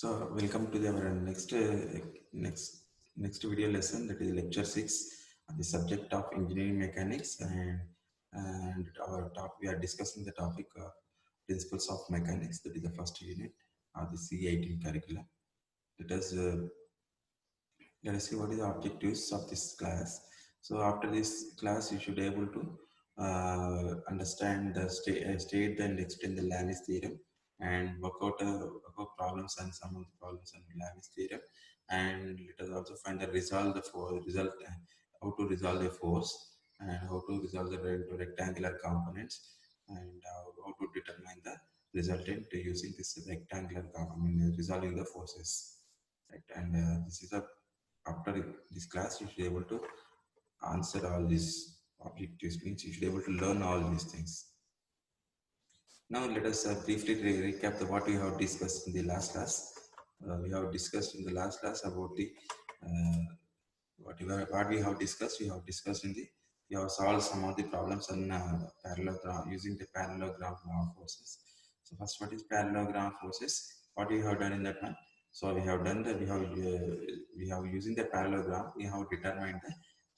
So welcome to our next next video lesson, that is lecture 6 on the subject of engineering mechanics, and our top we are discussing the topic principles of mechanics. That is the first unit of the C18 curriculum. Let us let us see what is the objectives of this class. So after this class, you should be able to understand the state and explain the Lami's theorem and work out problems and some of the problems on Lami's theorem. And let us also find the result the for result how to resolve a force and how to resolve the rectangular components, and how to determine the resultant using this rectangular resolving the forces. Right, and this is a after this class you should be able to answer all these objectives, means you should be able to learn all these things. Now let us briefly recap what we have discussed in the last class. We have discussed in the last class about the uh, what we have discussed. We have discussed in the we have solved some of the problems on parallelogram using the parallelogram law of forces. So first, what is parallelogram forces? What we have done in that one? So we have done that we have using the parallelogram we have determined the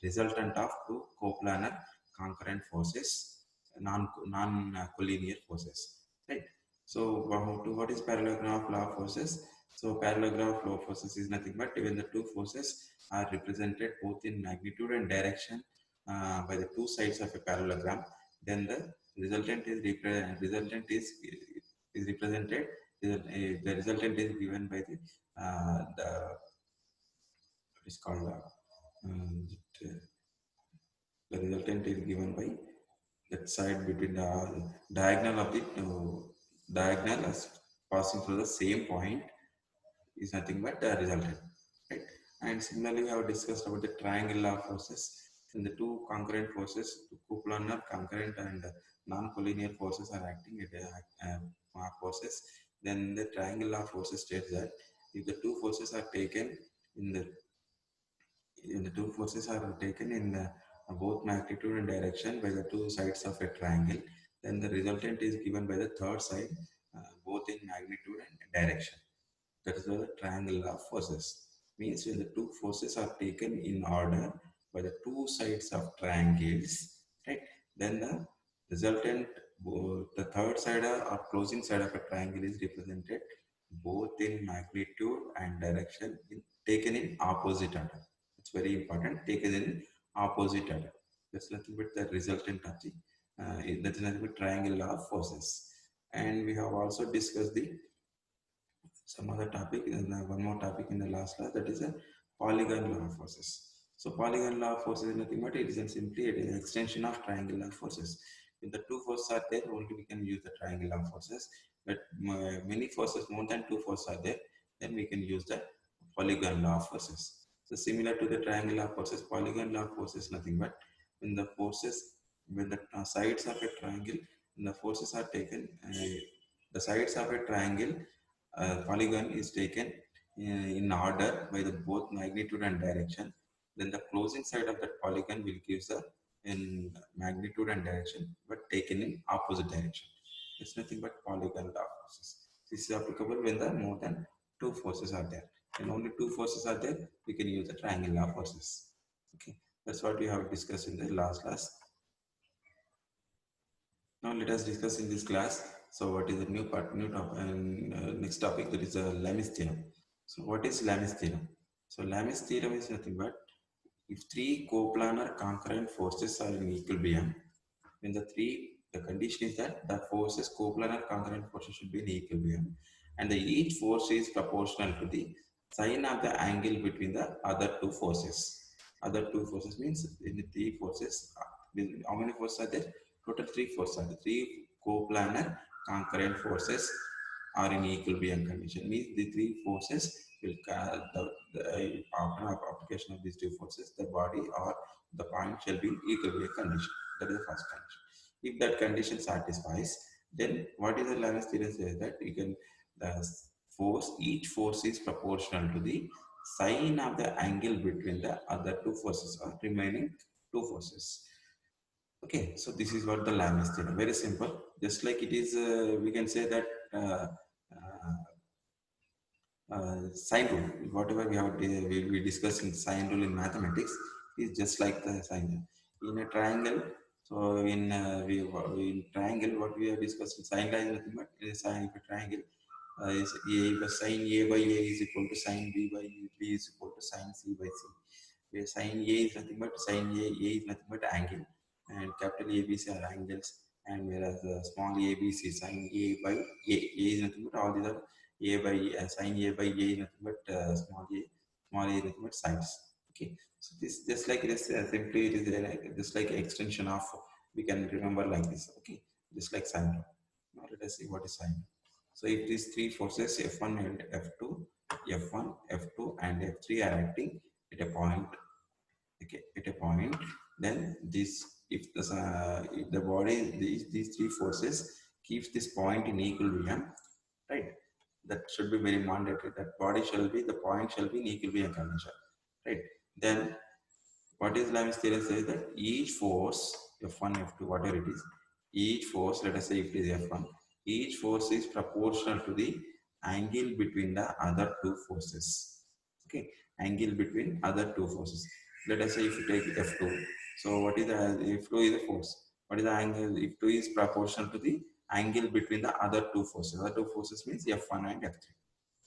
resultant of two coplanar concurrent forces, non collinear forces, right? So what is parallelogram law of forces? So parallelogram law of forces is nothing but when the two forces are represented both in magnitude and direction by the two sides of a parallelogram, then the resultant is represented. The resultant is given by the what is called the resultant is given by that side between the diagonal of the diagonal as passing through the same point is nothing but the resultant, right? And similarly, we have discussed about the triangle law forces. When the two concurrent forces, two coplanar concurrent and non-collinear forces are acting at forces, then the triangle law forces states that if the two forces are taken in the two forces are taken in both magnitude and direction by the two sides of a triangle, then the resultant is given by the third side, both in magnitude and direction. That is the triangle law of forces. Means when the two forces are taken in order by the two sides of triangles, right? Then the resultant, the third side or closing side of a triangle is represented both in magnitude and direction taken in opposite order. It's very important. Taken in opposite order. That's nothing but the resultant of the that's nothing but triangle law of forces. And we have also discussed the some other topic and one more topic in the last class, that is a polygon law of forces. So polygon law of forces is nothing but it is simply an extension of triangle law of forces. If the two forces are there, only we can use the triangle law of forces. But many forces, more than two forces are there, then we can use the polygon law of forces. So similar to the triangle law of forces, polygon law of forces is nothing but when the forces, when the sides of a triangle, when the forces are taken, the sides of a triangle polygon is taken in order by the both magnitude and direction, then the closing side of that polygon will give the in magnitude and direction, but taken in opposite direction. It's nothing but polygon law forces. This is applicable when the more than two forces are there. When only two forces are there, we can use the triangle law forces. Okay, that's what we have discussed in the last class. Now let us discuss in this class. So what is the new part, new topic, and next topic, that is Lami's theorem. So what is Lami's theorem? So Lami's theorem is nothing but if three coplanar concurrent forces are in equilibrium, when the condition is that the forces coplanar concurrent forces should be in equilibrium, and each force is proportional to the sine of the angle between the other two forces. Other two forces means in the three forces. How many forces are there? Total three forces are there. Three coplanar concurrent forces are in equilibrium condition. Means the three forces will after application of these two forces, the body or the point shall be in equilibrium condition. That is the first condition. If that condition satisfies, then what is the Lami's theorem says that you can the each force is proportional to the sine of the angle between the other two forces or remaining two forces. Okay, so this is what the Lami's theorem. Very simple. Just like it is, we can say that sine rule. Whatever we discussed in sine rule in mathematics is just like the sine rule. In a triangle. So in triangle, what we have discussed in sine line is nothing but in a sine of a triangle is a by sine a by a is equal to sine b by b is equal to sine c by c. Where sine a is nothing but sine a is nothing but angle, and capital ABC are angles, and whereas small ABC sine a by a is nothing but all these are a by sine a by a is nothing but small a is nothing but sides. Okay, so this just like this simply it is just like extension of we can remember like this. Okay, just like sine. Now let us see what is sine. So if these three forces F1 and F2, F1, F2 and F3 are acting at a point, okay, at a point, then this if the body these three forces keeps this point in equilibrium, right? That should be very mandatory. That body shall be the point shall be in equilibrium condition, right? Then what is Lami's theorem says that each force F1, F2, whatever it is, each force, let us say if it is F1, each force is proportional to the angle between the other two forces. Okay, angle between other two forces. Let us say if you take F2, so what is the F2 is a force. What is the angle? F2 is proportional to the angle between the other two forces. Other two forces means F1 and F3.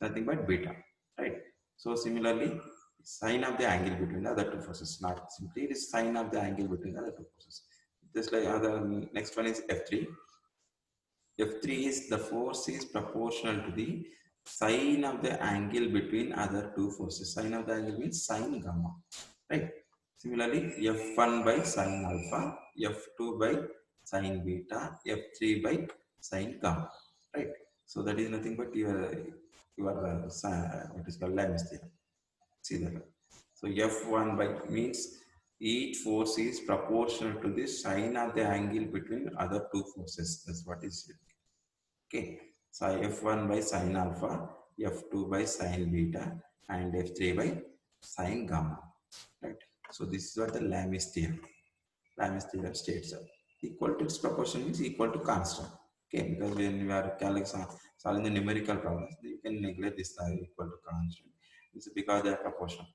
Nothing but beta, right? So similarly, sine of the angle between the other two forces, not simply it is sine of the angle between the other two forces. Just like other next one is F3. F3 is the force is proportional to the sine of the angle between other two forces. Sine of the angle means sine gamma, right? Similarly, F1 by sine alpha, F2 by sine beta, F3 by sine gamma, right? So that is nothing but your what is called Lami's theorem. See that. So F1 by means each force is proportional to the sine of the angle between other two forces. That's what is it. Okay. So F1 by sine alpha, F2 by sine beta, and F3 by sine gamma. Right. So this is what the Lami's theorem. Lami's theorem states that equal to its proportion means equal to constant. Okay, because when you are solving the numerical problems, you can neglect this equal to constant. It's because they are proportional.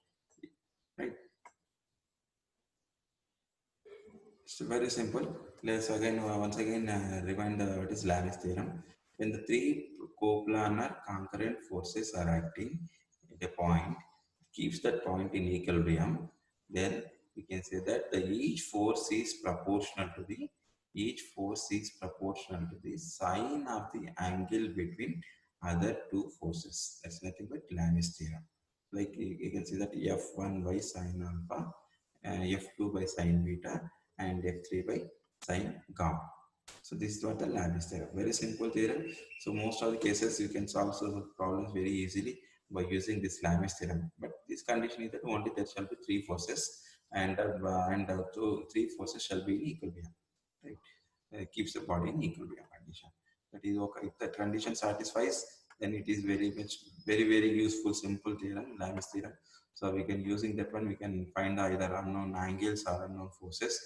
Right. So very simple. Let's again once again remind what is Lami's theorem. When the three coplanar concurrent forces are acting at a point, keeps that point in equilibrium, then we can say that each force is proportional to the sine of the angle between other two forces. That's nothing but Lami's theorem. Like you can see that F1 by sine alpha, F2 by sine beta, and F3 by sine gamma. So this is what the Lami's theorem. Very simple theorem. So most of the cases you can solve the problems very easily by using this Lami's theorem. But this condition is that only there shall be three forces, and three forces shall be in equilibrium. Right? Keeps the body in equilibrium condition. That is okay. If that condition satisfies, then it is very useful simple theorem, Lami's theorem. So we can using that one we can find either unknown angles or unknown forces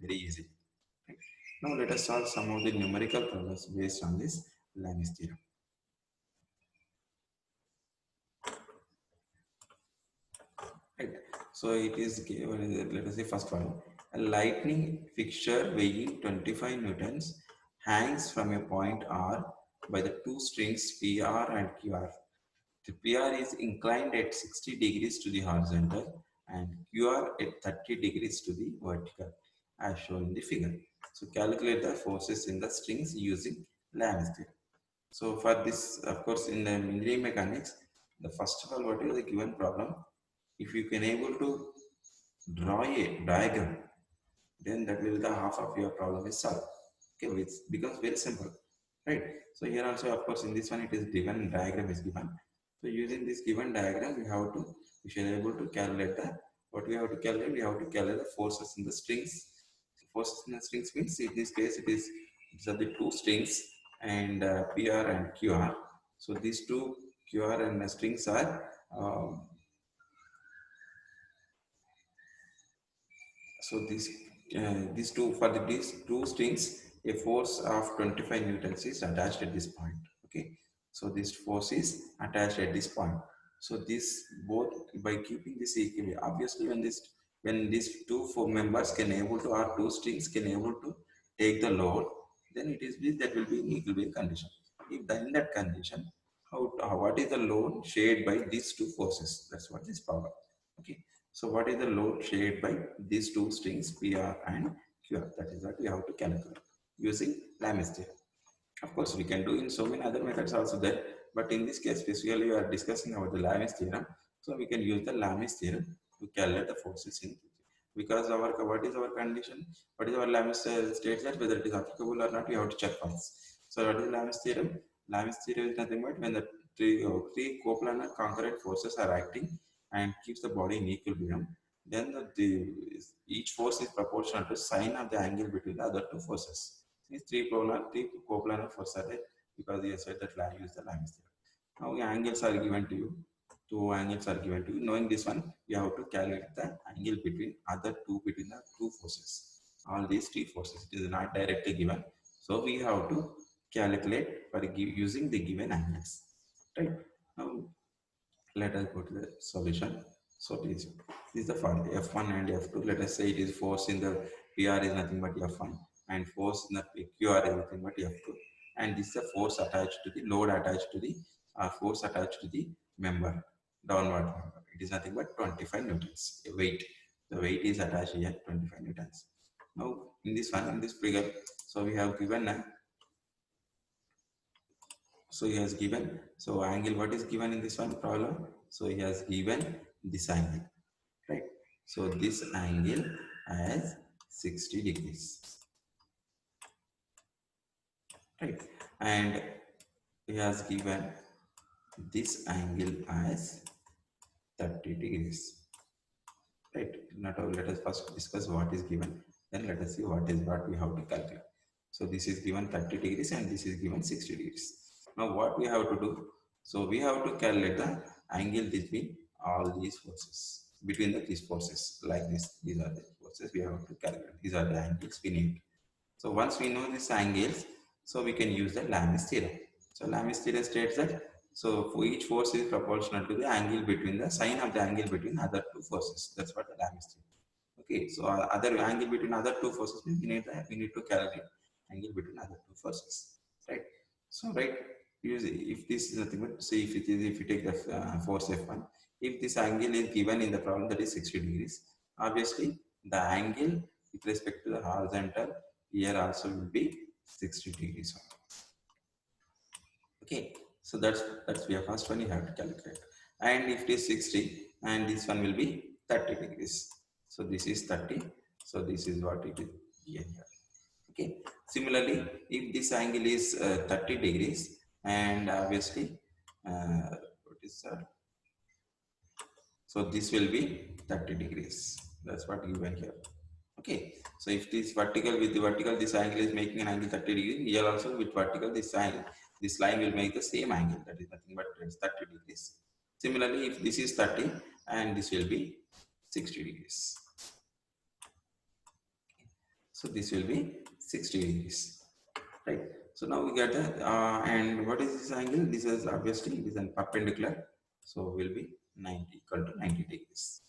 very easily. Right? Now let us solve some of the numerical problems based on this Lami's theorem. Right. So it is given, let us say first one, a lightning fixture weighing 25 newtons hangs from a point R by the two strings PR and QR. The PR is inclined at 60 degrees to the horizontal and QR at 30 degrees to the vertical as shown in the figure. So calculate the forces in the strings using Lami's theorem. So for this, of course, in the engineering mechanics, the first of all, what is the given problem? If you can able to draw a diagram, then that will the half of your problem is solved. Okay, it becomes very simple, right? So here also, of course, in this one it is given diagram is given. So using this given diagram, we shall able to calculate the what we have to calculate. We have to calculate the forces in the strings. Forces in the strings means in this case these are the two strings and PR and QR. So these two QR and strings are so these two for these two strings, a force of 25 newtons is attached at this point. Okay, so this force is attached at this point. So this both by keeping this equilibrium, obviously when these four members can able to or two strings can able to take the load, then it is that will be in equilibrium condition. If in that condition, what is the load shared by these two forces? That's what is power. Okay. So what is the load shared by these two strings PR and QR? That is what we have to calculate using Lam's theorem. Of course, we can do in so many other methods also there, but in this case, specifically we are discussing about the Lam's theorem. So we can use the Lam's theorem to calculate the forces in, because our what is our condition? What is our Lam's states that whether it is applicable or not, we have to check once. So what is Lam's theorem? Lam's theorem is nothing but when the three coplanar concurrent forces are acting and keeps the body in equilibrium, then each force is proportional to sine of the angle between the other two forces. These three coplanar forces are there because we said that use the Lam's theorem. Now the angles are given to you. Two angles are given to you. Knowing this one, we have to calculate the angle between between the two forces. All these three forces, it is not directly given. So we have to calculate for using the given angles. Right. Now let us go to the solution. So this is the formula F1 and F2. Let us say it is force in the PR is nothing but F1 and force in the QR is nothing but F2. And this is the force attached to the load attached to the force attached to the member, downward member. It is nothing but 25 newtons. Weight. The weight is attached here 25 newtons. Now in this one, in this figure, so we have given so he has given, so angle, what is given in this one problem? So he has given this angle, right? So this angle as 60 degrees, right? And he has given this angle as 30 degrees, right? Not all, let us first discuss what is given, then let us see what we have to calculate. So this is given 30 degrees and this is given 60 degrees. Now what we have to do? So we have to calculate the angle between all these forces, between these forces like this. These are the forces we have to calculate. These are the angles we need. So once we know these angles, so we can use the Lam's theorem. So Lam's theorem states that so for each force is proportional to the angle between the sine of the angle between other two forces. That's what the Lam's theorem. Okay, so other angle between other two forces we need to calculate angle between other two forces, right? So right, use if this is nothing but say if you take the force F1, if this angle is given in the problem that is 60 degrees, obviously the angle with respect to the horizontal here also will be 60 degrees. Okay, so that's we are first one you have to calculate, and if it is 60 and this one will be 30 degrees. So this is 30. So this is what it is here. Okay. Similarly, if this angle is 30 degrees and obviously what is so this will be 30 degrees. That's what given here. Okay. So if this vertical with the vertical, this angle is making an angle 30 degrees. Here also with vertical, this line will make the same angle. That is nothing but 30 degrees. Similarly, if this is 30 and this will be 60 degrees. So this will be 60 degrees, right? So now we get that, and what is this angle? This is obviously it is a perpendicular, so will be 90 equal to 90 degrees.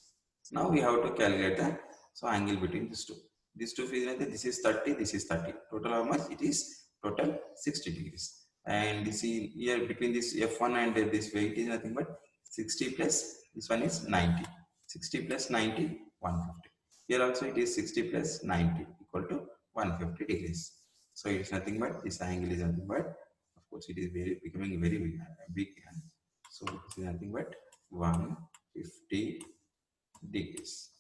Now we have to calculate the angle between these two. These two is this is 30, this is 30. Total how much? It is total 60 degrees. And this is here between this F1 and this weight is nothing but 60 plus this one is 90. 60 plus 90, 150. Here also it is 60 plus 90 equal to 150 degrees. So it is nothing but this angle is nothing but, of course, it is becoming very big. So it is nothing but 150 degrees.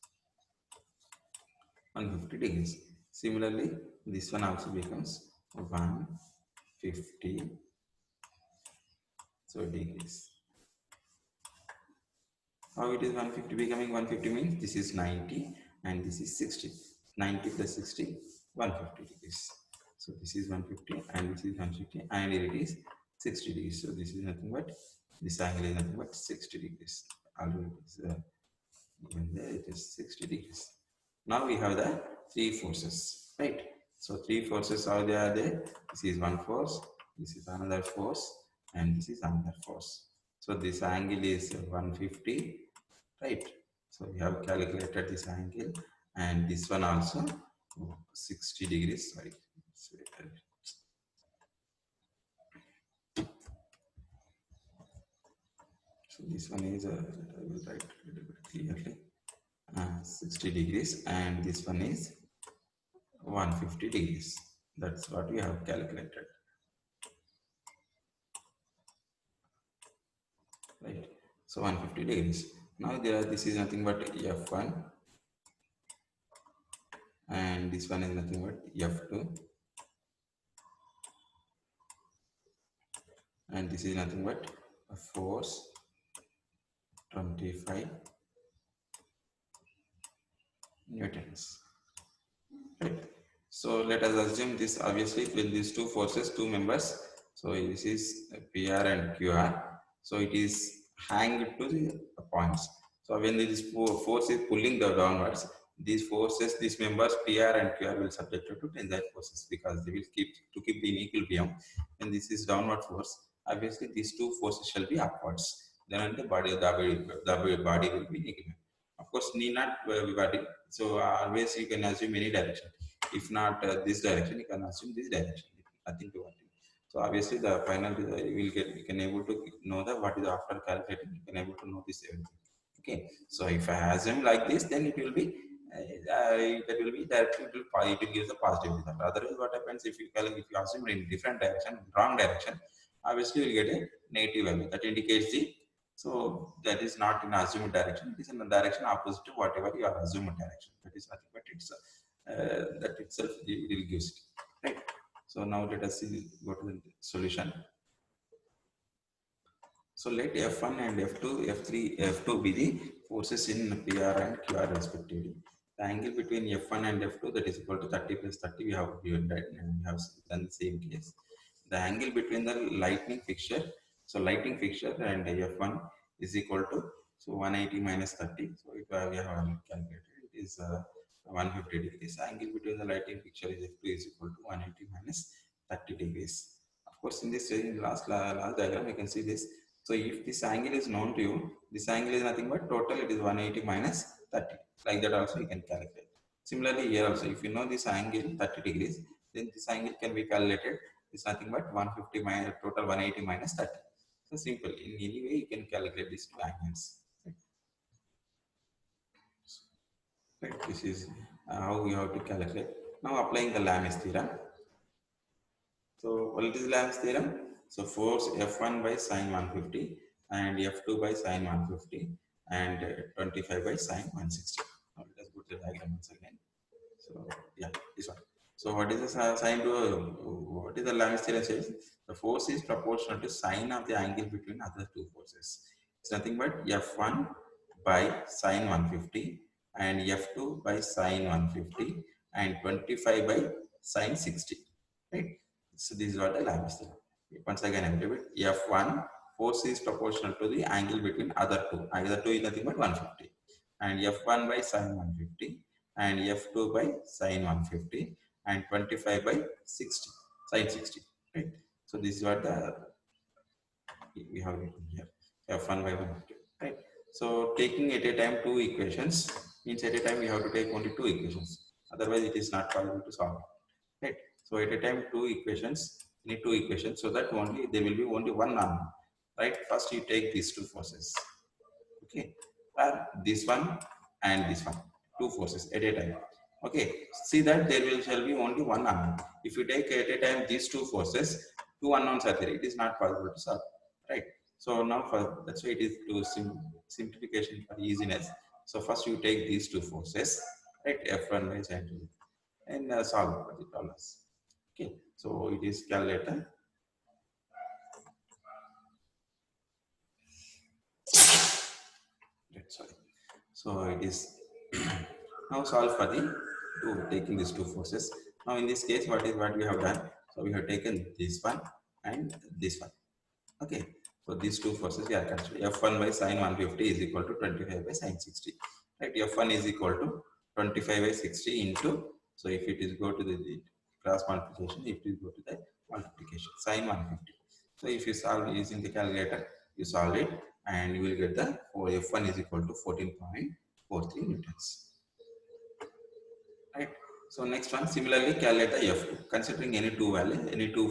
150 degrees. Similarly, this one also becomes 150 degrees. How it is 150 becoming 150 means this is 90 and this is 60. 90 plus 60, 150 degrees. So this is 150 and this is 150 and it is 60 degrees. So this is nothing but, this angle is nothing but 60 degrees. Although it is even there it is 60 degrees. Now we have the three forces, right? So three forces are there. This is one force, this is another force, and this is another force. So this angle is 150, right? So we have calculated this angle, and this one also 60 degrees. Sorry. So this one is I will write a little bit clearly. 60 degrees, and this one is 150 degrees. That's what we have calculated, right? So 150 degrees. Now this is nothing but F1, and this one is nothing but F2, and this is nothing but a force 25 newtons, right? So let us assume this, obviously with these two forces, two members, so this is PR and QR, so it is hanged to the points. So when this force is pulling the downwards, these forces, these members PR and QR will subjected to tensile forces, because they will keep the in equilibrium. When this is downward force, obviously these two forces shall be upwards, then the body will be negative. Of course, need not be body. So always you can assume any direction. If not this direction, you can assume this direction. Nothing to worry. So obviously the final you will get, you can able to know that what is after calculating, you can able to know this everything. Okay. So if I assume like this, then it will be that will be directly it will give the positive result. Otherwise, what happens if if you assume in different direction, wrong direction, obviously you will get a negative value. That indicates the, so that is not in assumed direction. It is in the direction opposite to whatever you are assumed direction. That is nothing but it's that itself will gives it, right? So now let us see, go to the solution. So let F1 and F2, F3, F2 be the forces in PR and QR respectively. The angle between F1 and F2, that is equal to 30 plus 30. We have given that, and we have done the same case. The angle between the lightning fixture, so lighting fixture and F1 is equal to, so 180 minus 30. So if we have calculated, it is 150 degrees. Angle between the lighting fixture is F2 is equal to 180 minus 30 degrees. Of course, in this in last diagram, you can see this. So if this angle is known to you, this angle is nothing but total, it is 180 minus 30. Like that also you can calculate. Similarly here also, if you know this angle 30 degrees, then this angle can be calculated. It's nothing but 150 minus total 180 minus 30. So simple. In any way you can calculate these two angles. Right. This is how we have to calculate. Now applying the Lami's theorem. So what is Lami's theorem? So force F1 by sine 150 and F2 by sine 150 and 25 by sine 160. Now let us go to the diagram once again. So yeah, this one. So what is the sine to what is the Lami's theorem says? The force is proportional to sine of the angle between other two forces. It's nothing but F1 by sine 150 and F2 by sine 150 and 25 by sine 60. Right? So this is what the Lami's theorem. Once again, I will repeat. F1 force is proportional to the angle between other two. Other two is nothing but 150. And F1 by sine 150 and F2 by sine 150 and 25 by 60, sine 60. Right? So this is what the we have written here. F1 by 150. Right? So taking at a time two equations means at a time we have to take only two equations. Otherwise, it is not possible to solve. Right? So at a time two equations, need two equations, so that only there will be only one unknown. Right? First you take these two forces. Okay, this one and this one, two forces at a time. Okay, see that there will shall be only one unknown. If you take at a time these two forces, two unknowns are there. It is not possible to solve. Right? So now for that's why it is to simplification for easiness. So first you take these two forces, right? F1 by sine 2 and solve for the dollars. Okay, so it is calculator. Sorry. So it is now solve for the taking these two forces. Now in this case, what we have done? So we have taken this one and this one. Okay. So these two forces we are considering. F1 by sine 150 is equal to 25 by sine 60. Right. F1 is equal to 25 by 60 into. So if it is go to the cross multiplication, if it is go to the multiplication sine 150. So if you solve using the calculator, You solve it and you will get the F1 is equal to 14.43 newtons. Right. So next one, similarly calculate the F2. Considering any two value, any two.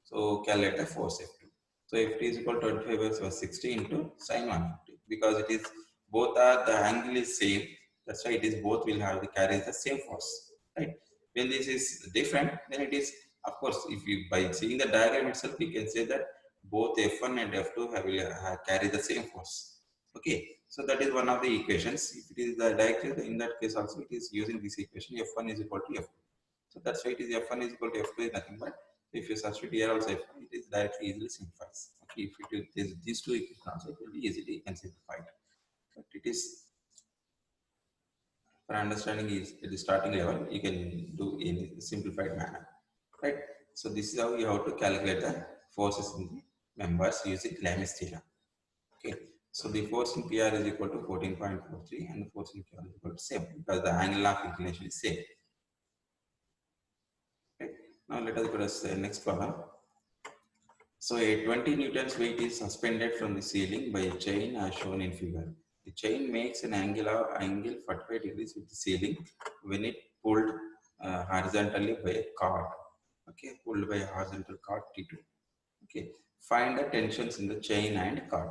So calculate the force F2. So F2 is equal to 25 by 60 into sine 150, because it is both are the angle is same. That's why it is both will have the carry the same force. Right. When this is different, then it is, of course, if you by seeing the diagram itself, we can say that both F1 and F2 will carry the same force. Okay. So that is one of the equations. If it is the directly, in that case also it is using this equation F1 is equal to F2. So that's why it is F1 is equal to F2 is nothing but, if you substitute here also F1, it is directly easily simplifies. Okay, if it is these two equations also, it will be easily you can simplify it. But it is for understanding is at the starting level, you can do in a simplified manner. Right. So this is how you have to calculate the forces in the members using Lami's theorem. Okay, so the force in PR is equal to 14.43 and the force in QR is equal to same, because the angle of inclination is same. Okay. Now let us go to the next problem. So a 20 newtons weight is suspended from the ceiling by a chain as shown in figure. The chain makes an angle 45 degrees with the ceiling when it pulled horizontally by a cord. Okay, pulled by a horizontal cord T2. Okay, find the tensions in the chain and cord.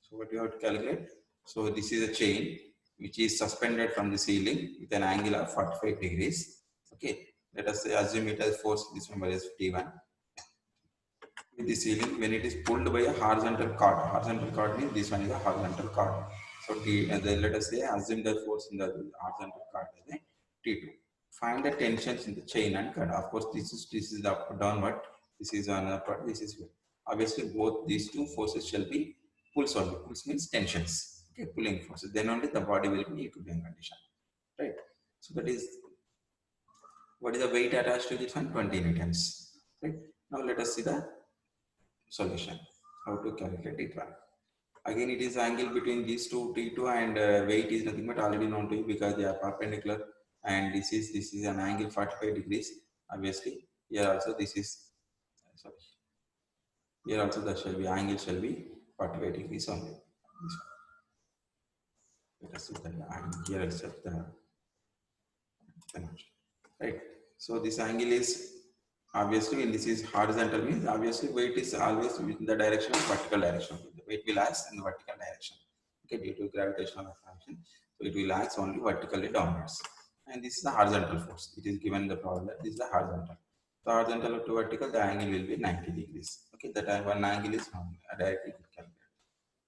So what you have to calculate? So this is a chain which is suspended from the ceiling with an angle of 45 degrees. Okay, let us say assume it as force. This member is T1 with the ceiling when it is pulled by a horizontal cord. Horizontal cord means this one is a horizontal cord. So let us say assume the force in the horizontal cord is a T2. Find the tensions in the chain and cord. Of course, this is the downward. This is on upward. This is obviously both these two forces shall be pulls only. Pulls means tensions. Okay, pulling forces. Then only the body will be in equilibrium condition. Right. So that is what is the weight attached to this one? 20 newtons. Right. Now let us see the solution. How to calculate it one. Again, it is angle between these two T2 and weight is nothing but already known to you because they are perpendicular, and this is an angle 45 degrees. Obviously, here also this is sorry. Here also the shall be angle shall be 45 degrees only. This one. Let us see the angle here itself the right. So this angle is obviously when this is horizontal means obviously weight is always within the direction of vertical direction. The weight will act in the vertical direction. Okay, due to gravitational attraction, so it will act only vertically downwards. And this is the horizontal force. It is given the problem that this is the horizontal. So horizontal to vertical, the angle will be 90 degrees. Okay, that one angle is directly calculated.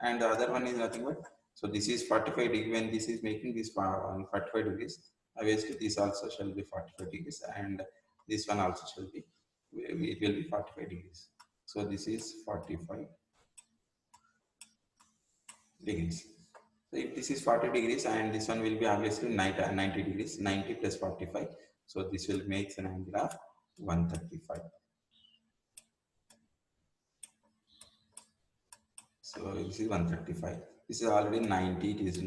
And the other one is nothing but, so this is 45 degrees. When this is making this 45 degrees, obviously this also shall be 45 degrees, and this one also shall be, it will be 45 degrees. So this is 45 degrees. So if this is 40 degrees and this one will be obviously 90 degrees, 90 plus 45. So this will make an angle of 135. So this is 135. This is already 90. It is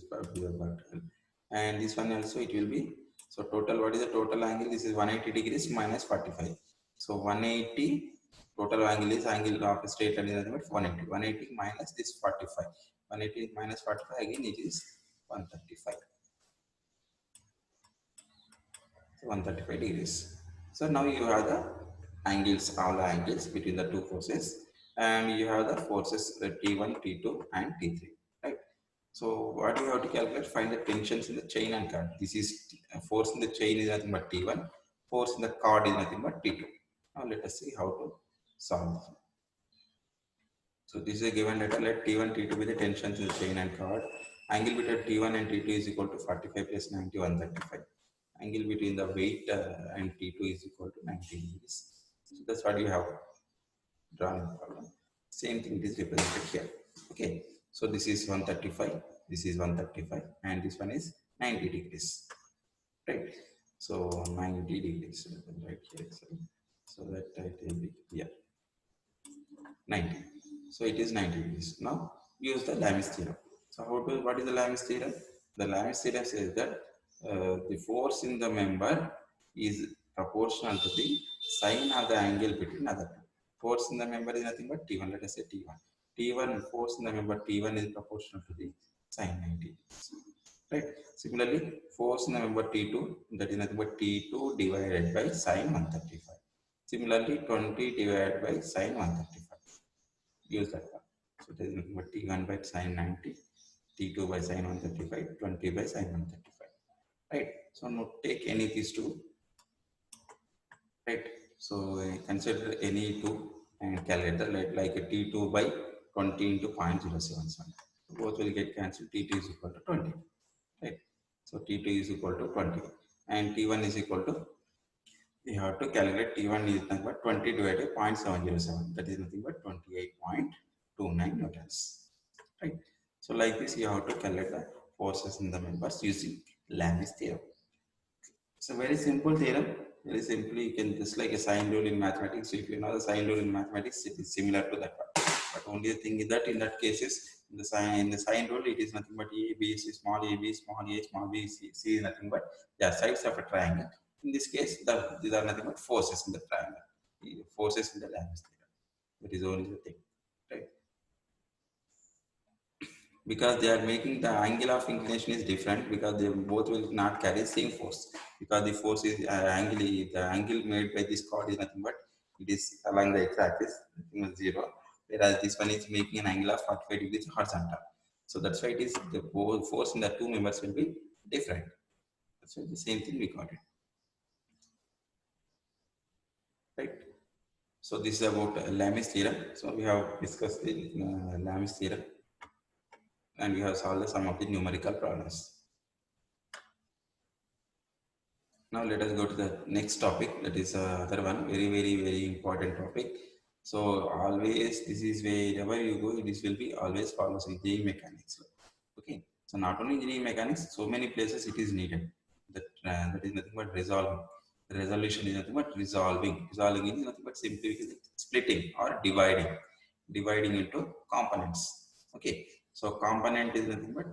vertical. And this one also it will be, so total, what is the total angle? This is 180 degrees minus 45. So 180 total angle is angle of a straight line is 180. 180 minus this 45. 180 minus 45 again it is 135. So 135 degrees. So now you have the angles, all the angles between the two forces, and you have the forces T1, T2, and T3. Right. So what you have to calculate? Find the tensions in the chain and cord. This is force in the chain is nothing but T1. Force in the cord is nothing but T2. Now let us see how to solve. So this is a given data. Let T1, T2 be the tensions in the chain and cord. Angle between T1 and T2 is equal to 45 plus 90, 135. Angle between the weight and T2 is equal to 90 degrees. So that's what you have drawn in the problem. Same thing is represented here. Okay. So this is 135, this is 135, and this one is 90 degrees. Right. So 90 degrees. Right here. So that it will be here. 90. So it is 90 degrees. Now use the Lami's theorem. So what is the Lami's theorem? The Lami's theorem says that the force in the member is proportional to the sine of the angle between other two. force in the member is nothing but T1. Let us say T1. T1 force in the member T1 is proportional to the sine 90 degrees. Right. Similarly, force in the member T2, that is nothing but T2 divided by sine 135. Similarly, 20 divided by sine 135. Use that one. So that is nothing but T1 by sine 90, T2 by sine 135, 20 by sine 135. Right. So now take any of these two. Right. So consider any two and calculate the like a T2 by 20 into 0.077. Both will get cancelled. T2 is equal to 20. Right. So T2 is equal to 20 and T1 is equal to, we have to calculate T1 is nothing but 20 divided by 0.707. That is nothing but 28.29 newtons. Right. So like this, you have to calculate the forces in the members using Lami's theorem. It's a very simple theorem. Very simply, you can just like a sine rule in mathematics. So if you know the sine rule in mathematics, it is similar to that one. But only the thing is that in that cases, in the sine rule, it is nothing but a, b, c, small a, b, small a, small b, c is nothing but they are sides of a triangle. In this case, these are nothing but forces in the triangle. The forces in the Lami's theorem. That is only the thing, right? Because they are making the angle of inclination is different, because they both will not carry same force, because the force is the angle made by this chord is nothing but it is along the x-axis, zero, whereas this one is making an angle of 45 degrees horizontal. So that's why it is the force in the two members will be different. That's why the same thing we got it, right? So this is about Lami's theorem. So we have discussed the Lami's theorem and we have solved some of the numerical problems. Now let us go to the next topic, that is other one, very important topic. So always this is wherever you go, this will be always follows engineering mechanics. Okay, so not only engineering mechanics, so many places it is needed. That is nothing but resolving. The resolution is nothing but resolving. Resolving is nothing but simply splitting or dividing into components. Okay, so component is nothing but,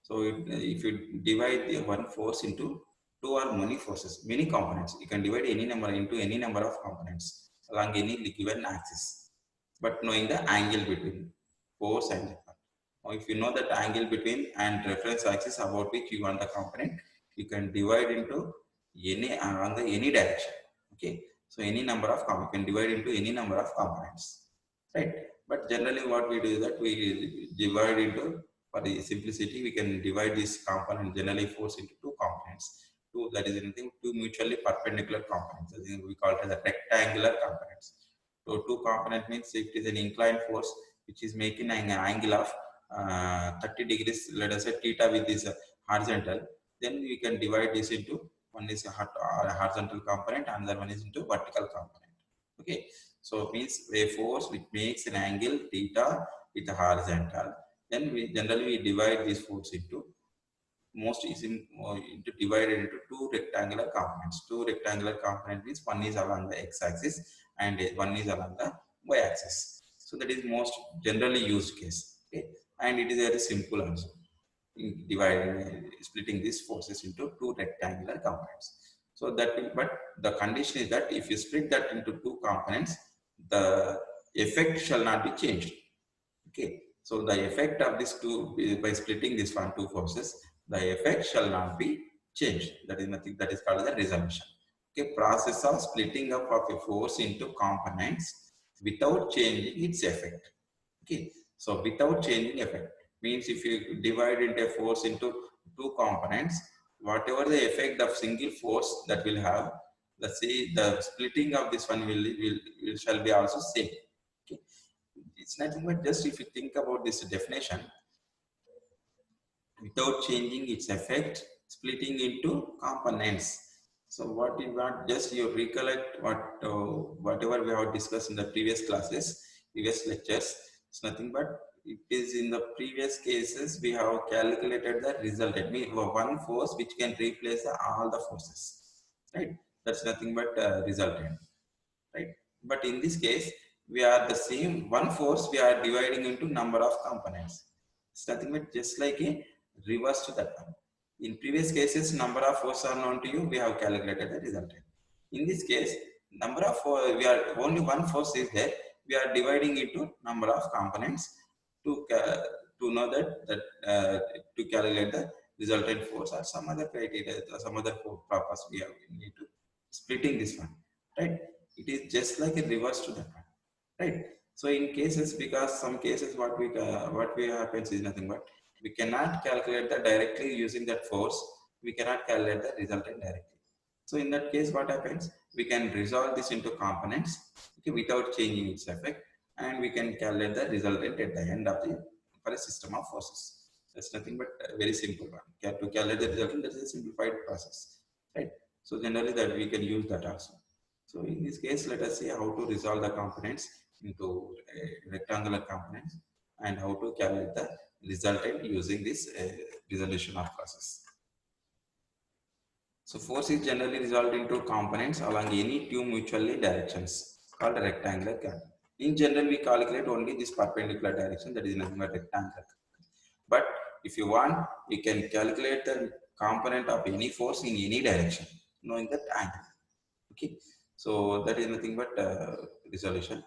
so if you divide the one force into two or many forces, many components, you can divide any number into any number of components along any given axis, but knowing the angle between force and effect. Now, if you know that angle between and reference axis about which you want the component, you can divide into any along the any direction. Okay, so any number of you can divide into any number of components, right? But generally, what we do is that we divide into, for the simplicity, we can divide this component generally force into two components. Two, that is anything, two mutually perpendicular components. We call it as a rectangular components. So two component means if it is an inclined force which is making an angle of 30 degrees, let us say theta with this horizontal, then we can divide this into, one is a horizontal component, another one is into vertical component. Okay, so means a force which makes an angle theta with a horizontal, then we generally divide this force into most is into divided into two rectangular components. Two rectangular component means one is along the x-axis and one is along the y-axis. So that is most generally used case. Okay, and it is very simple also in dividing, splitting these forces into two rectangular components. So that, but the condition is that if you split that into two components, the effect shall not be changed. Okay, so the effect of this two, by splitting this one two forces, the effect shall not be changed. That is nothing, that is called the resolution. Okay, process of splitting up of a force into components without changing its effect. Okay, so without changing effect means if you divide into a force into two components, whatever the effect of single force that will have, let's say the splitting of this one will shall be also same. Okay, it's nothing but just if you think about this definition, without changing its effect, splitting into components. So what you want, just you recollect what whatever we have discussed in the previous classes, previous lectures. It's nothing but it is in the previous cases we have calculated the resultant, mean one force which can replace all the forces, right? That's nothing but resultant, right? But in this case, we are the same one force we are dividing into number of components. It's nothing but just like a reverse to that one. In previous cases, number of forces are known to you, we have calculated the resultant. In this case, number of we are only one force is there. We are dividing into number of components to to know that to calculate the resultant force or some other criteria or some other purpose we have we need to splitting this one, right? It is just like a reverse to that one, right? So in cases, because some cases what we happens is nothing but we cannot calculate that directly using that force. We cannot calculate the resultant directly. So in that case, what happens? We can resolve this into components, okay, without changing its effect, and we can calculate the resultant at the end of the for a system of forces. That's nothing but a very simple one. To calculate the resultant, that is a simplified process, right? So generally, that we can use that also. So in this case, let us see how to resolve the components into rectangular components and how to calculate the resultant using this resolution of process. So force is generally resolved into components along any two mutually directions called rectangular gap. In general, we calculate only this perpendicular direction, that is nothing but rectangular. But if you want, you can calculate the component of any force in any direction, knowing that angle. Okay, so that is nothing but resolution.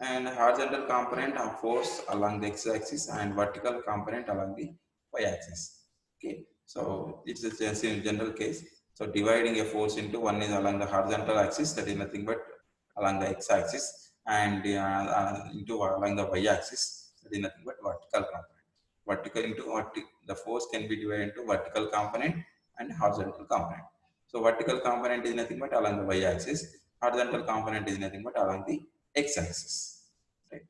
And horizontal component of force along the x-axis and vertical component along the y-axis. Okay, so it's a general case. So dividing a force into one is along the horizontal axis, that is nothing but along the x-axis, and into along the y-axis, that is nothing but vertical component. Vertical into the force can be divided into vertical component and horizontal component. So vertical component is nothing but along the y-axis. Horizontal component is nothing but along the x-axis. Right.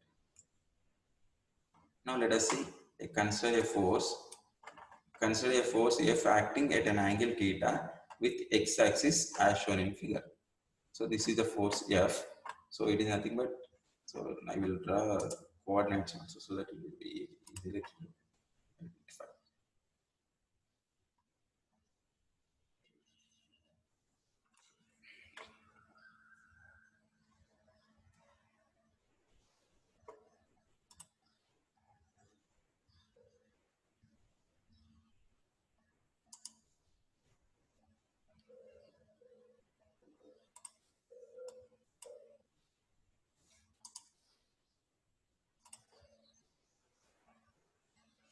Now let us see. Consider a force. Consider a force F acting at an angle theta with x-axis as shown in figure. So this is the force F. So it is nothing but. So I will draw coordinates also so that it will be easily identified.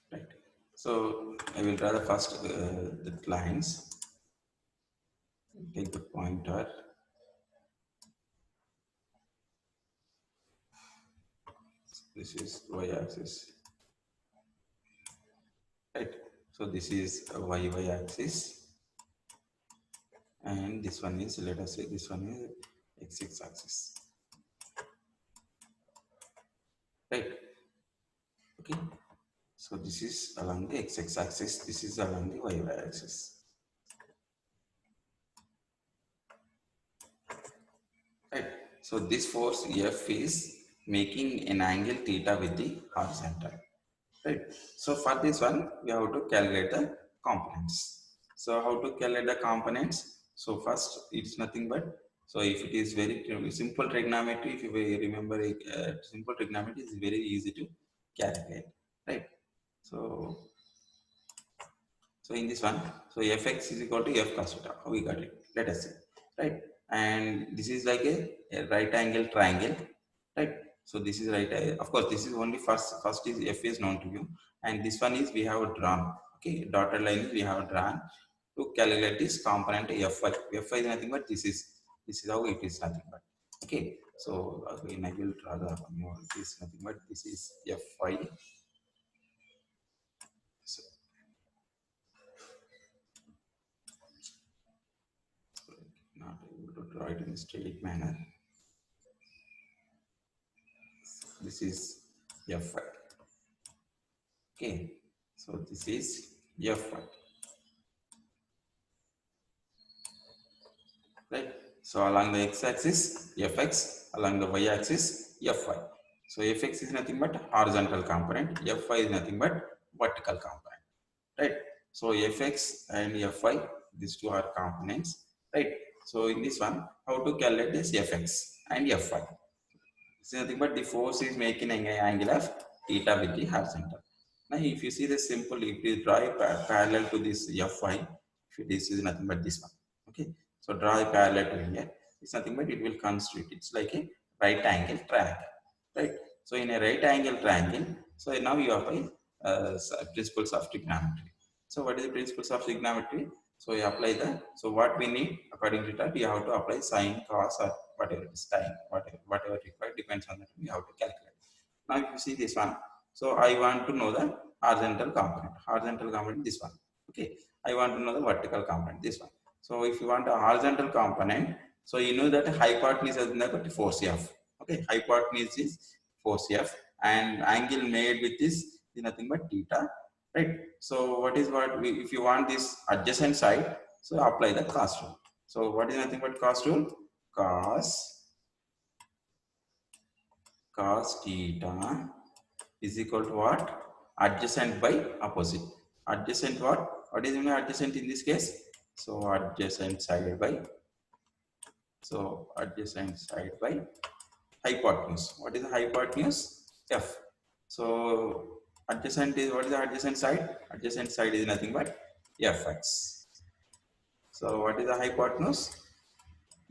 Right. So I will draw the first the lines. Take the pointer. This is y-axis. Right. So this is a y-axis, and this one is, let us say, this one is x-axis. Right. Okay. So this is along the x-axis. This is along the y-axis. Right. So this force F is making an angle theta with the horizontal. Right. So for this one, we have to calculate the components. So how to calculate the components? So first, it's nothing but, so if it is very simple trigonometry, if you remember, simple trigonometry is very easy to calculate. Right. So in this one, so fx is equal to f cos theta. How we got it? Let us see. Right. And this is like a right angle triangle. Right. So this is right. Of course, this is only first is f is known to you, and this one is we have drawn. Okay, dotted line we have drawn to calculate this component fy. Fy is nothing but this is how it is nothing but. Okay. So again I will draw the more. This is nothing but this is fy. So, not able to draw it in a straight manner. This is fy. Okay, so this is fy. Right. So along the x-axis fx, along the y-axis fy. So fx is nothing but horizontal component, fy is nothing but vertical component. Right. So fx and fy, these two are components. Right. So in this one, how to calculate this fx and fy? It's nothing but the force is making an angle of theta with the horizontal. Now, if you see this simple, if you draw a parallel to this fy, this is nothing but this one. Okay, so draw a parallel to here. it's nothing but it will constrict. It's like a right angle triangle, right? So in a right angle triangle, so now you apply principles of trigonometry. So what is the principles of trigonometry? So you apply the, so what we need according to that, you have to apply sine, cos, or whatever it is, time, whatever required, depends on that, we have to calculate. Now if you see this one, so I want to know the horizontal component. Horizontal component, this one. Okay. I want to know the vertical component, this one. So if you want a horizontal component, so you know that hypotenuse is nothing but force F. Okay. Hypotenuse is force F, and angle made with this is nothing but theta. Right. So what is what we, if you want this adjacent side, so apply the cos rule. So what is nothing but cos rule? Cos theta is equal to what? Adjacent by opposite. Adjacent what? What is mean adjacent in this case? So adjacent side by, so adjacent side by hypotenuse. What is the hypotenuse? F. So adjacent is, what is the adjacent side? Adjacent side is nothing but Fx. So what is the hypotenuse?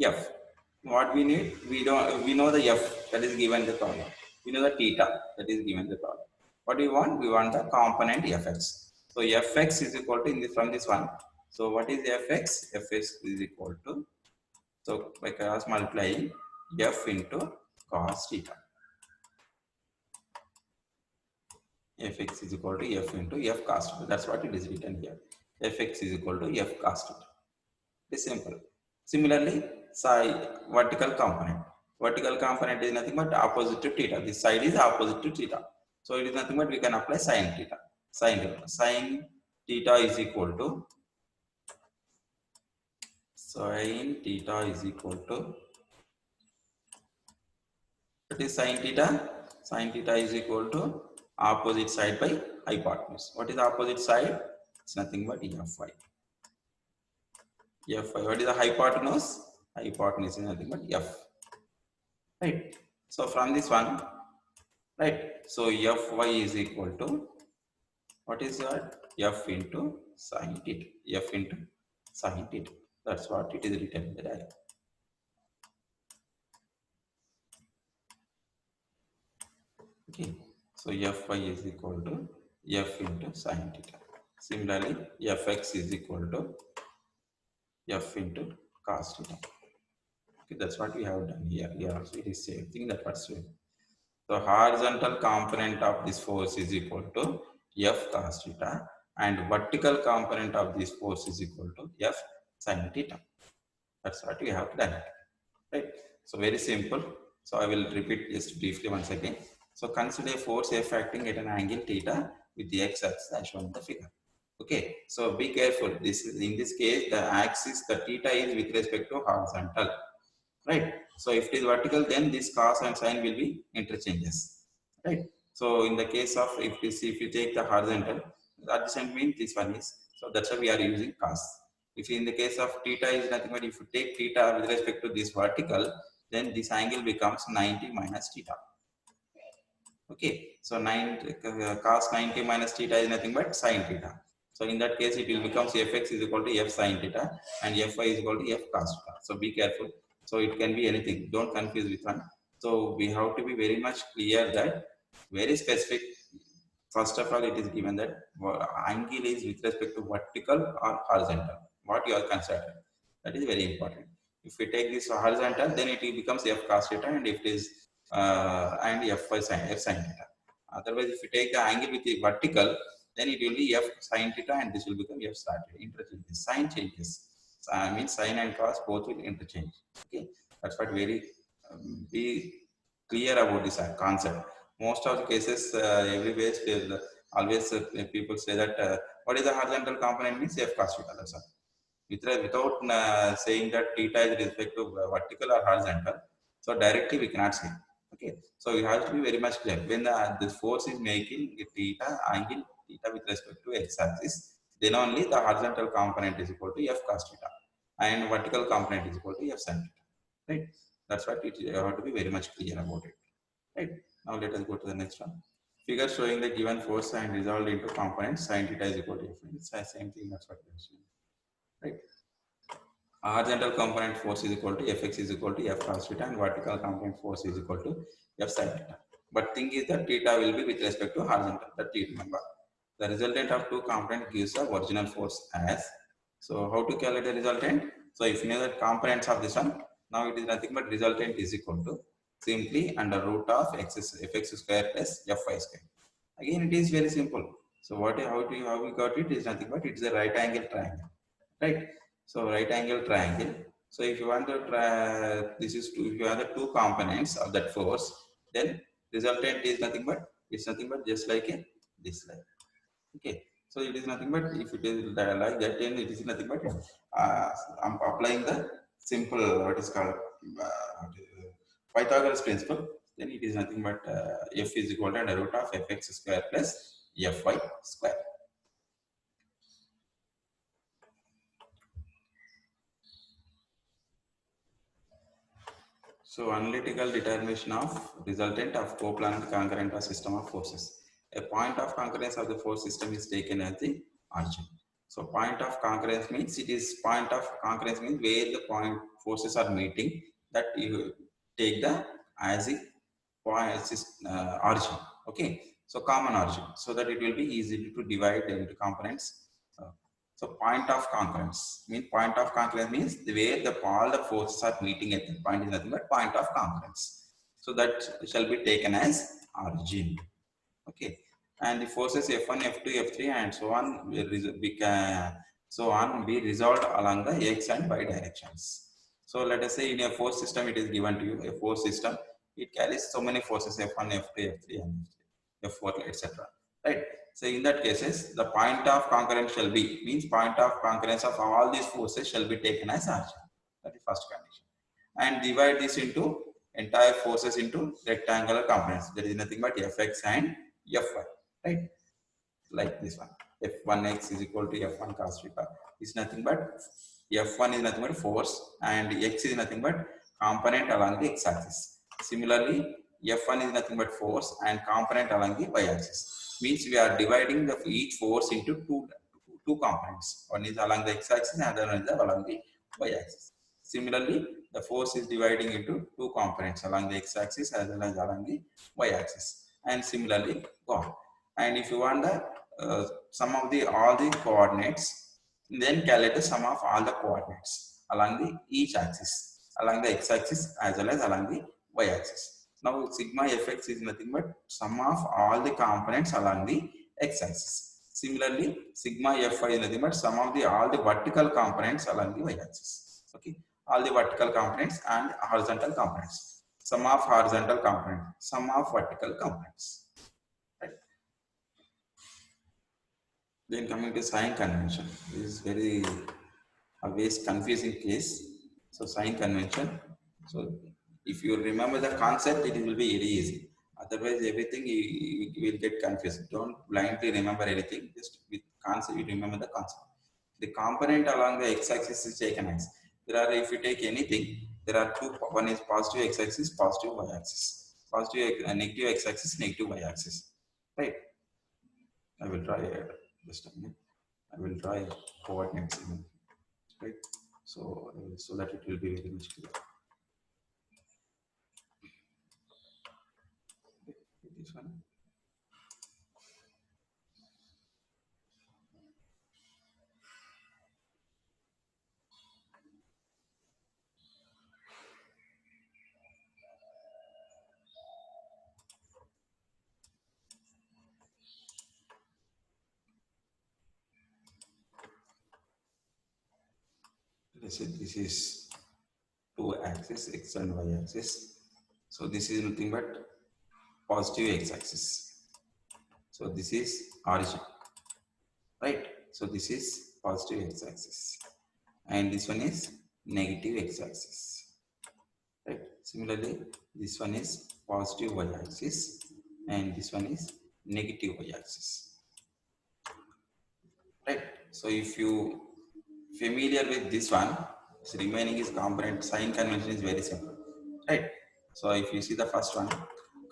F. What we need? We know the F that is given the problem. We know the theta that is given the problem. What do we want? We want the component Fx. So Fx is equal to, in this, from this one. So what is Fx? Fx is equal to, so by cross multiplying F into cos theta. Fx is equal to F into F cos theta. That's what it is written here. Fx is equal to F cos theta. It is simple. Similarly, side vertical component. Vertical component is nothing but opposite to theta. This side is opposite to theta. So it is nothing but we can apply sine theta. Sine theta is equal to, sine theta is equal to, what is sine theta? Sine theta is equal to opposite side by hypotenuse. What is the opposite side? It's nothing but Fy. Fy. What is the hypotenuse? Hypotenuse is nothing but F. Right. So from this one, right? So Fy is equal to, what is that? F into sine theta. F into sine theta. That's what it is written in the diagram. Okay. So Fy is equal to F into sine theta. Similarly, Fx is equal to F into cos theta. Okay, that's what we have done here. Here also it is same thing, that was same. So horizontal component of this force is equal to F cos theta, and vertical component of this force is equal to F sin theta. That's what we have done. Right. So very simple. So I will repeat just briefly once again. So consider a force F acting at an angle theta with the x-axis as shown in the figure. Okay. So be careful. This is, in this case, the axis, the theta is with respect to horizontal. Right. So if it is vertical, then this cos and sine will be interchanges. Right. So in the case of, if you take the horizontal, adjacent means this one is. So that's why we are using cos. If in the case of theta is nothing but, if you take theta with respect to this vertical, then this angle becomes 90 minus theta. Okay. So cos 90 minus theta is nothing but sin theta. So in that case, it will become Fx is equal to F sin theta and Fy is equal to F cos theta. So be careful. So it can be anything. Don't confuse with one. So we have to be very much clear that very specific. First of all, it is given that angle is with respect to vertical or horizontal. What you are considering. That is very important. If we take this horizontal, then it becomes F cos theta, and if it is and F sin theta. Otherwise, if you take the angle with the vertical, then it will be F sin theta, and this will become F sin theta. Interchanges. Sign changes. I mean, sin and cos both will interchange. Okay, that's what very be clear about this concept. Most of the cases, everywhere, always people say that what is the horizontal component means F cos theta. That's all. Without saying that theta is with respect to vertical or horizontal, so directly we cannot say. Okay, so you have to be very much clear when this force is making a theta angle theta with respect to x-axis, then only the horizontal component is equal to F cos theta and vertical component is equal to F sin theta. Right? That's what you have to be very much clear about it. Right? Now let us go to the next one. Figure showing the given force and resolved into components sin theta is equal to F. It's the same thing. That's what we are saying. Right? horizontal component force is equal to Fx is equal to F cos theta, and vertical component force is equal to F sin theta. But thing is that theta will be with respect to horizontal, that you remember. The resultant of two component gives a original force as. So how to calculate the resultant? So if you know the components of this one, now it is nothing but resultant is equal to simply under root of fx square plus fy square. Again, it is very simple. So how we got it is nothing but it's a right angle triangle, right? So right angle triangle. So if you want to try, this is two, if you have the two components of that force, then resultant is nothing but it's nothing but just like a this line. Okay, so it is nothing but if it is like that, then it is nothing but I'm applying the simple what is called Pythagoras principle. Then it is nothing but f is equal to the root of fx square plus fy square. So analytical determination of resultant of coplanar concurrent or system of forces. A point of concurrence of the force system is taken as the origin. So point of concurrence means where the point forces are meeting, that you take the as a point origin. Okay, so common origin, so that it will be easy to divide into components. So point of concurrence means the way all the forces are meeting at the point is nothing but point of concurrence. So that shall be taken as origin. Okay, and the forces F1, F2, F3, and so on be resolved along the x and y directions. So let us say in a force system, it is given to you a force system. It carries so many forces F1, F2, F3, and F4, etc. Right. So in that cases, the point of concurrence shall be means point of concurrence of all these forces shall be taken as origin. That is first condition. And divide this into entire forces into rectangular components. There is nothing but Fx and Fy, right? Like this one. F1x is equal to F1 cos theta. Is nothing but F1 is nothing but force, and x is nothing but component along the x-axis. Similarly, F1 is nothing but force and component along the y-axis. Means we are dividing the each force into two components. One is along the x-axis and other one is along the y-axis. Similarly, the force is dividing into two components along the x-axis as well as along the y-axis. And similarly, go on. And if you want the sum of the all the coordinates, then calculate the sum of all the coordinates along the each axis, along the x-axis as well as along the y-axis. Now sigma fx is nothing but sum of all the components along the x-axis. Similarly, sigma fy is nothing but sum of the all the vertical components along the y-axis. Okay, all the vertical components and horizontal components. Sum of horizontal component, sum of vertical components. Right. Then coming to sign convention, this is very always confusing case. So sign convention. So if you remember the concept, it will be very easy. Otherwise, everything you will get confused. Don't blindly remember anything. Just with concept, you remember the concept. The component along the x-axis is taken as. There are, if you take anything, there are two. One is positive x-axis, positive y-axis. Positive negative x-axis, negative y-axis. Right. I will try just a minute. I will try coordinates even, right? So so that it will be very much clear. This one. Let's say this is two axis, x and y axis. So this is nothing but positive x axis. So this is origin, right? So this is positive x axis, and this one is negative x axis, right? Similarly, this one is positive y axis, and this one is negative y axis, right? So if you familiar with this one, so remaining is component. Sign convention is very simple, right? So if you see the first one,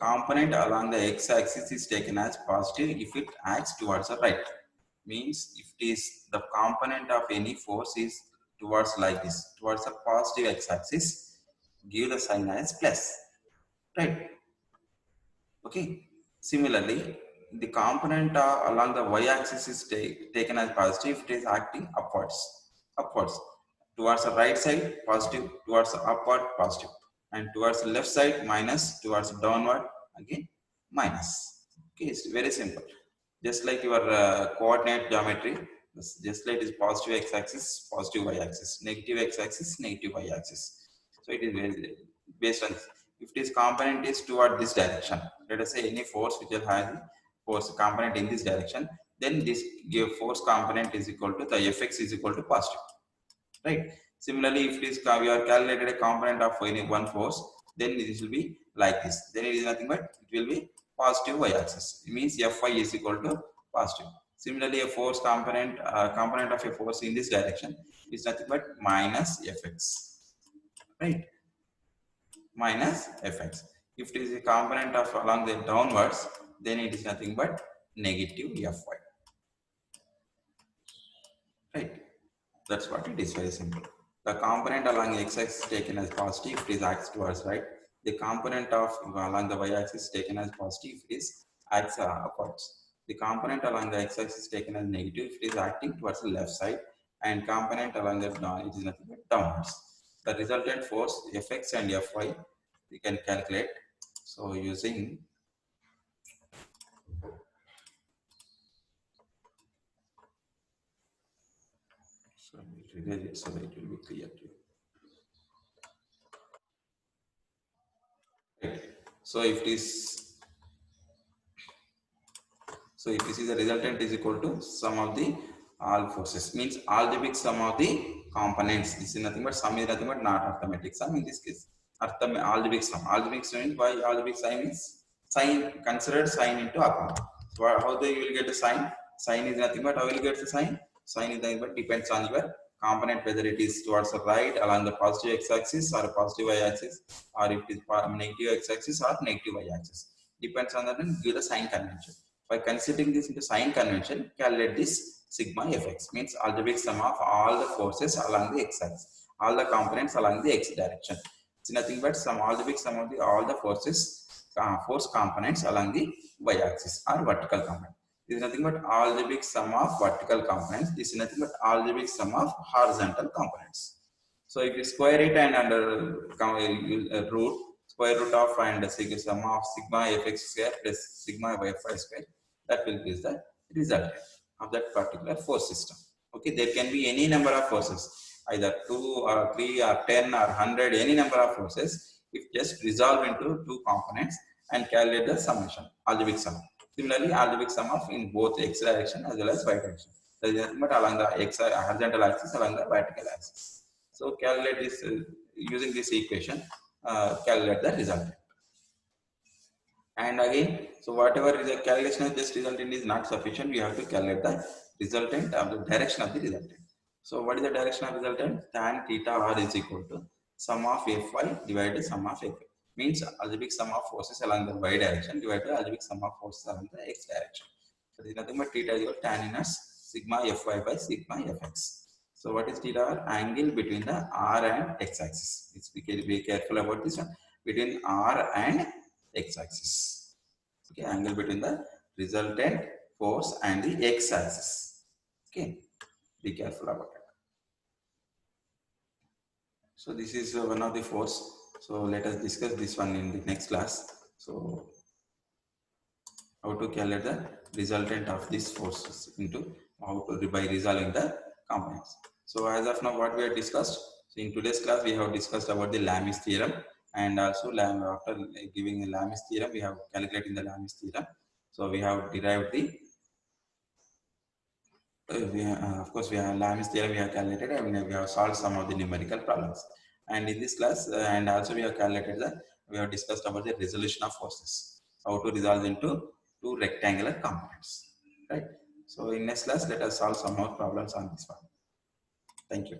component along the x-axis is taken as positive if it acts towards the right. Means if it is the component of any force is towards like this, towards the positive x-axis, give the sign as plus, right? Okay. Similarly, the component along the y-axis is taken as positive. It is acting upwards. Towards the right side, positive. Towards the upward, positive. And towards the left side, minus. Towards the downward, again, minus. Okay, it's very simple. Just like your coordinate geometry, just like it is positive x-axis, positive y-axis, negative x-axis, negative y-axis. So it is very based on if this component is toward this direction, let us say any force which will have the force component in this direction, then this give force component is equal to the fx is equal to positive, right? Similarly, if it is we are calculated a component of any one force, then this will be like this. Then it is nothing but it will be positive y-axis. It means Fy is equal to positive. Similarly, a force component of a force in this direction is nothing but minus Fx, right? Minus Fx. If it is a component of along the downwards, then it is nothing but negative Fy, right? That's what it is, very simple. The component along the x-axis taken as positive, if it is acts towards right. The component of along the y-axis taken as positive, if it is acts upwards. The component along the x-axis taken as negative, if it is acting towards the left side, and component along the down, it is nothing but downwards. The resultant force Fx and Fy we can calculate. So using so that it will be clear to you. Right. So if this is the resultant is equal to sum of the all forces, means algebraic sum of the components. This is nothing but sum is nothing but not arithmetic sum in this case. Algebraic sum. Algebraic sum means why algebraic sum is sign considered sign into account. So how they will get the sign? Sign is nothing but how will you get the sign? Sign is nothing but depends on your component, whether it is towards the right along the positive x-axis or positive y-axis, or if it is negative x-axis or negative y-axis. Depends on that and give the sign convention. By considering this into sign convention, calculate this sigma fx, means algebraic sum of all the forces along the x-axis, all the components along the x direction. It's nothing but some algebraic sum of all the forces, force components along the y-axis or vertical component. This is nothing but algebraic sum of vertical components. This is nothing but algebraic sum of horizontal components. So if you square it and under root, square root of and sum of sigma fx square plus sigma fy square, that will be the result of that particular force system. Okay, there can be any number of forces, either 2 or 3 or 10 or 100, any number of forces. If just resolve into two components and calculate the summation, algebraic sum. Similarly, algebraic sum of in both x direction as well as y direction. That is nothing but along the x horizontal axis, along the vertical axis. So calculate this using this equation, calculate the result. And again, so whatever is the calculation of this resultant is not sufficient, we have to calculate the resultant of the direction of the resultant. So what is the direction of resultant? Tan theta r is equal to sum of fy divided sum of fy. Means algebraic sum of forces along the y direction divided by algebraic sum of forces along the x direction. So there is nothing but theta is equal to tan inverse sigma fy by sigma fx. So what is theta? Angle between the r and x axis. It's be careful about this one. Between r and x axis. Okay, angle between the resultant force and the x axis. Okay, be careful about it. So this is one of the force. So let us discuss this one in the next class. So how to calculate the resultant of these forces into how to by resolving the components. So as of now, what we have discussed. So in today's class, we have discussed about the Lami's theorem, and also after giving a Lami's theorem, we have calculated the Lami's theorem. So we have derived the of course we have Lami's theorem we have calculated, and we have solved some of the numerical problems. And in this class, and also we have calculated we have discussed about the resolution of forces, how to resolve into two rectangular components, right? So in next class, let us solve some more problems on this one. Thank you.